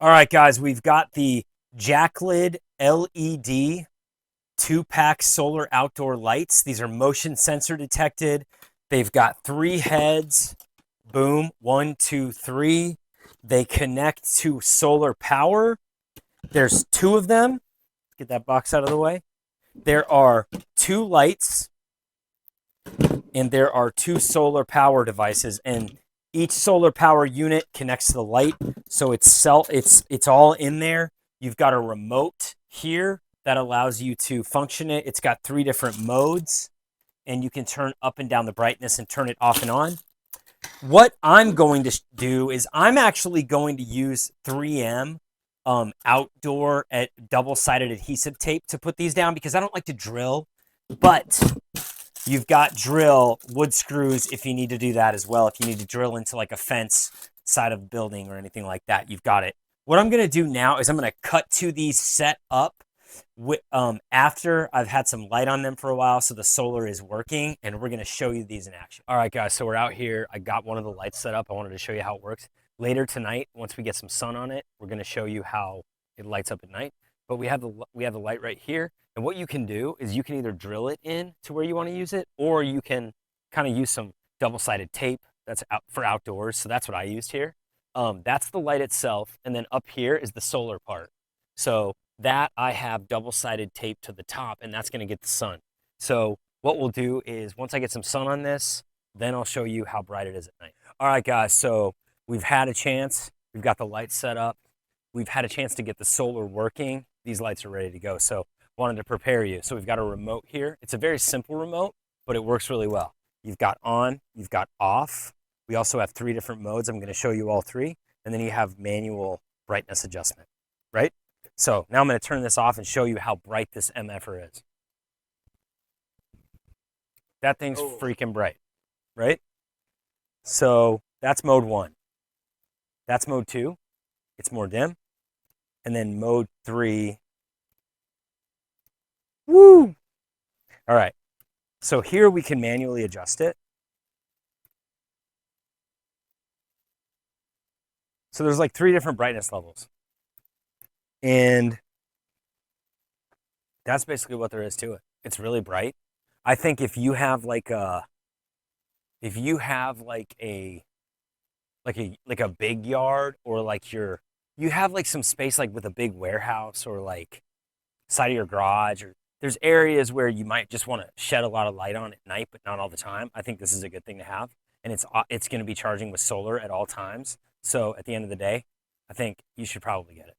All right, guys, we've got the JACKYLED LED 2-pack solar outdoor lights. These are motion sensor detected. They've got 3 heads. Boom, 1, 2, 3. They connect to solar power. There's 2 of them. Get that box out of the way. There are 2 lights and there are 2 solar power devices, and each solar power unit connects to the light, so it's all in there. You've got a remote here that allows you to function it. It's got 3 different modes, and you can turn up and down the brightness and turn it off and on. What I'm going to do is I'm actually going to use 3M outdoor at double-sided adhesive tape to put these down because I don't like to drill, but you've got drill wood screws if you need to do that as well. If you need to drill into like a fence side of a building or anything like that, you've got it. What I'm going to do now is I'm going to cut to these set up after I've had some light on them for a while, so the solar is working, and we're going to show you these in action. All right, guys, so we're out here. I got one of the lights set up. I wanted to show you how it works. Later tonight, once we get some sun on it, we're going to show you how it lights up at night. But we have the light right here. And what you can do is you can either drill it in to where you want to use it, or you can kind of use some double-sided tape that's out for outdoors. So that's what I used here. That's the light itself. And then up here is the solar part. So that I have double-sided tape to the top, and that's going to get the sun. So what we'll do is once I get some sun on this, then I'll show you how bright it is at night. All right, guys, so we've had a chance. We've got the lights set up. We've had a chance to get the solar working. These lights are ready to go. So wanted to prepare you. So we've got a remote here. It's a very simple remote, but it works really well. You've got on, you've got off. We also have 3 different modes. I'm going to show you all 3. And then you have manual brightness adjustment, right? So now I'm going to turn this off and show you how bright this MFer is. That thing's freaking bright, right? So that's mode 1. That's mode 2. It's more dim. And then mode 3. Woo! All right. So here we can manually adjust it. So there's like 3 different brightness levels. And that's basically what there is to it. It's really bright. I think if you have like a big yard, or like you have like some space like with a big warehouse, or like side of your garage, or there's areas where you might just want to shed a lot of light on at night, but not all the time. I think this is a good thing to have, and it's going to be charging with solar at all times. So at the end of the day, I think you should probably get it.